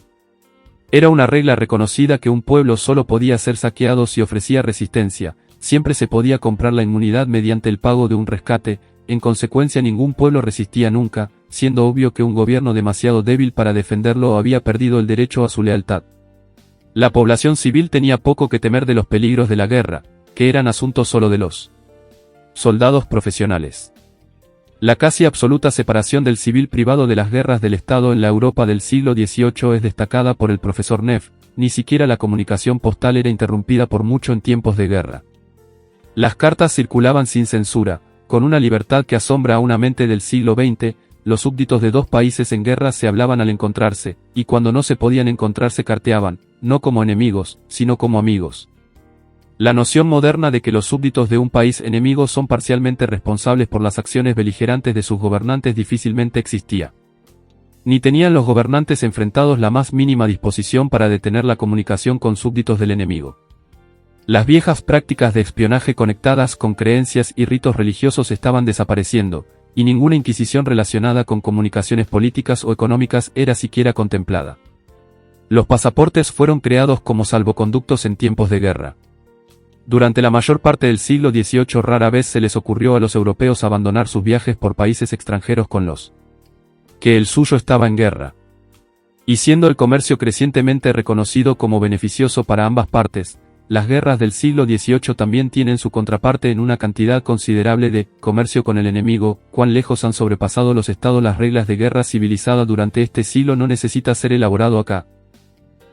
Era una regla reconocida que un pueblo solo podía ser saqueado si ofrecía resistencia, siempre se podía comprar la inmunidad mediante el pago de un rescate, en consecuencia ningún pueblo resistía nunca, siendo obvio que un gobierno demasiado débil para defenderlo había perdido el derecho a su lealtad. La población civil tenía poco que temer de los peligros de la guerra, que eran asunto solo de los soldados profesionales. La casi absoluta separación del civil privado de las guerras del Estado en la Europa del siglo XVIII es destacada por el profesor Neff, ni siquiera la comunicación postal era interrumpida por mucho en tiempos de guerra. Las cartas circulaban sin censura, con una libertad que asombra a una mente del siglo XX. Los súbditos de dos países en guerra se hablaban al encontrarse, y cuando no se podían encontrar se carteaban, no como enemigos, sino como amigos. La noción moderna de que los súbditos de un país enemigo son parcialmente responsables por las acciones beligerantes de sus gobernantes difícilmente existía. Ni tenían los gobernantes enfrentados la más mínima disposición para detener la comunicación con súbditos del enemigo. Las viejas prácticas de espionaje conectadas con creencias y ritos religiosos estaban desapareciendo, y ninguna inquisición relacionada con comunicaciones políticas o económicas era siquiera contemplada. Los pasaportes fueron creados como salvoconductos en tiempos de guerra. Durante la mayor parte del siglo XVIII rara vez se les ocurrió a los europeos abandonar sus viajes por países extranjeros con los que el suyo estaba en guerra. Y siendo el comercio crecientemente reconocido como beneficioso para ambas partes, las guerras del siglo XVIII también tienen su contraparte en una cantidad considerable de comercio con el enemigo. Cuán lejos han sobrepasado los estados las reglas de guerra civilizada durante este siglo no necesita ser elaborado acá.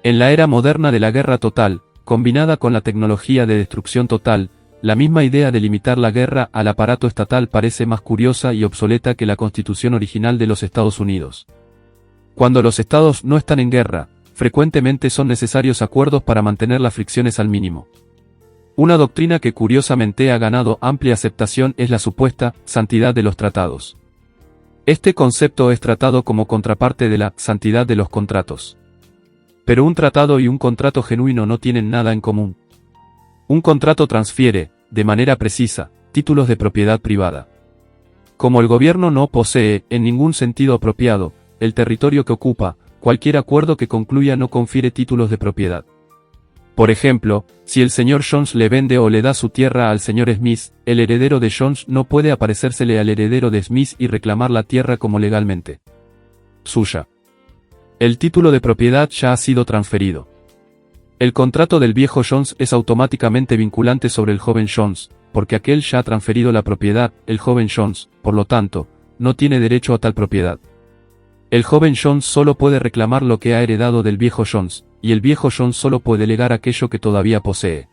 En la era moderna de la guerra total, combinada con la tecnología de destrucción total, la misma idea de limitar la guerra al aparato estatal parece más curiosa y obsoleta que la constitución original de los Estados Unidos. Cuando los estados no están en guerra, frecuentemente son necesarios acuerdos para mantener las fricciones al mínimo. Una doctrina que curiosamente ha ganado amplia aceptación es la supuesta santidad de los tratados. Este concepto es tratado como contraparte de la santidad de los contratos. Pero un tratado y un contrato genuino no tienen nada en común. Un contrato transfiere, de manera precisa, títulos de propiedad privada. Como el gobierno no posee, en ningún sentido apropiado, el territorio que ocupa, cualquier acuerdo que concluya no confiere títulos de propiedad. Por ejemplo, si el señor Jones le vende o le da su tierra al señor Smith, el heredero de Jones no puede aparecérsele al heredero de Smith y reclamar la tierra como legalmente suya. El título de propiedad ya ha sido transferido. El contrato del viejo Jones es automáticamente vinculante sobre el joven Jones, porque aquel ya ha transferido la propiedad. El joven Jones, por lo tanto, no tiene derecho a tal propiedad. El joven Jones solo puede reclamar lo que ha heredado del viejo Jones, y el viejo Jones solo puede legar aquello que todavía posee.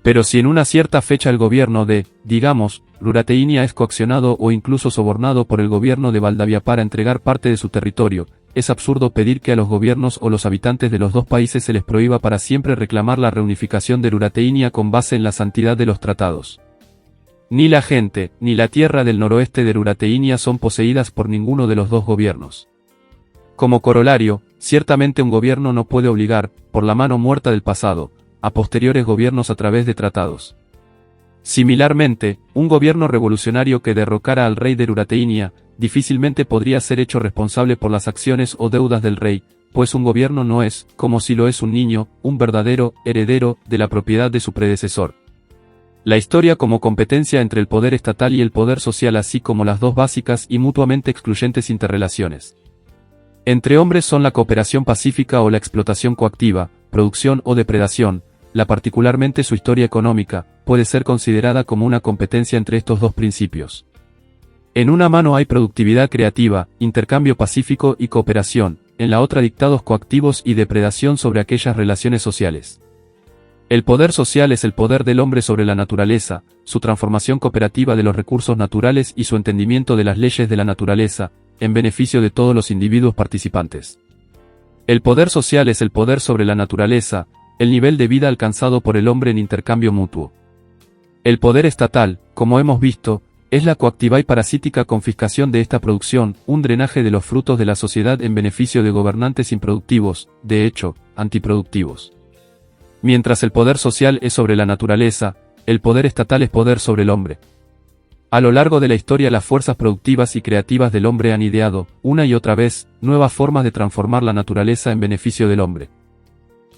Pero si en una cierta fecha el gobierno de, digamos, Rurateinia es coaccionado o incluso sobornado por el gobierno de Valdavia para entregar parte de su territorio, es absurdo pedir que a los gobiernos o los habitantes de los dos países se les prohíba para siempre reclamar la reunificación de Rurateinia con base en la santidad de los tratados. Ni la gente, ni la tierra del noroeste de Rurateinia son poseídas por ninguno de los dos gobiernos. Como corolario, ciertamente un gobierno no puede obligar, por la mano muerta del pasado, a posteriores gobiernos a través de tratados. Similarmente, un gobierno revolucionario que derrocara al rey de Rurateinia, difícilmente podría ser hecho responsable por las acciones o deudas del rey, pues un gobierno no es, como si lo es un niño, un verdadero heredero de la propiedad de su predecesor. La historia como competencia entre el poder estatal y el poder social, así como las dos básicas y mutuamente excluyentes interrelaciones entre hombres son la cooperación pacífica o la explotación coactiva, producción o depredación. Particularmente su historia económica, puede ser considerada como una competencia entre estos dos principios. En una mano hay productividad creativa, intercambio pacífico y cooperación, en la otra dictados coactivos y depredación sobre aquellas relaciones sociales. El poder social es el poder del hombre sobre la naturaleza, su transformación cooperativa de los recursos naturales y su entendimiento de las leyes de la naturaleza, en beneficio de todos los individuos participantes. El poder social es el poder sobre la naturaleza, el nivel de vida alcanzado por el hombre en intercambio mutuo. El poder estatal, como hemos visto, es la coactiva y parasítica confiscación de esta producción, un drenaje de los frutos de la sociedad en beneficio de gobernantes improductivos, de hecho, antiproductivos. Mientras el poder social es sobre la naturaleza, el poder estatal es poder sobre el hombre. A lo largo de la historia las fuerzas productivas y creativas del hombre han ideado, una y otra vez, nuevas formas de transformar la naturaleza en beneficio del hombre.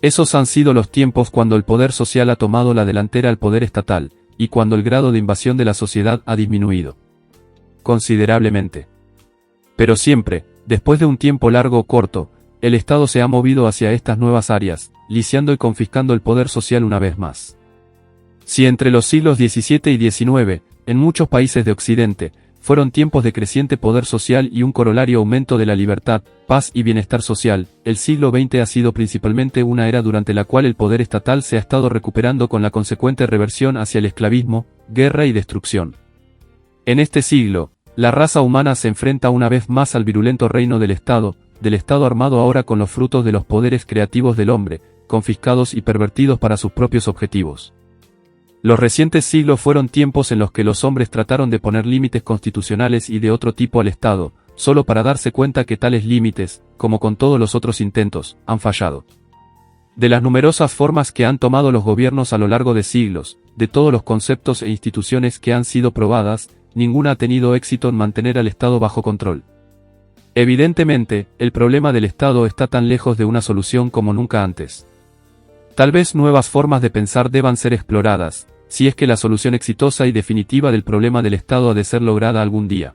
Esos han sido los tiempos cuando el poder social ha tomado la delantera al poder estatal, y cuando el grado de invasión de la sociedad ha disminuido considerablemente. Pero siempre, después de un tiempo largo o corto, el Estado se ha movido hacia estas nuevas áreas, lisiando y confiscando el poder social una vez más. Si entre los siglos XVII y XIX, en muchos países de Occidente, fueron tiempos de creciente poder social y un corolario aumento de la libertad, paz y bienestar social, el siglo XX ha sido principalmente una era durante la cual el poder estatal se ha estado recuperando con la consecuente reversión hacia el esclavismo, guerra y destrucción. En este siglo, la raza humana se enfrenta una vez más al virulento reino del Estado armado ahora con los frutos de los poderes creativos del hombre, confiscados y pervertidos para sus propios objetivos. Los recientes siglos fueron tiempos en los que los hombres trataron de poner límites constitucionales y de otro tipo al Estado, solo para darse cuenta que tales límites, como con todos los otros intentos, han fallado. De las numerosas formas que han tomado los gobiernos a lo largo de siglos, de todos los conceptos e instituciones que han sido probadas, ninguna ha tenido éxito en mantener al Estado bajo control. Evidentemente, el problema del Estado está tan lejos de una solución como nunca antes. Tal vez nuevas formas de pensar deban ser exploradas, si es que la solución exitosa y definitiva del problema del Estado ha de ser lograda algún día.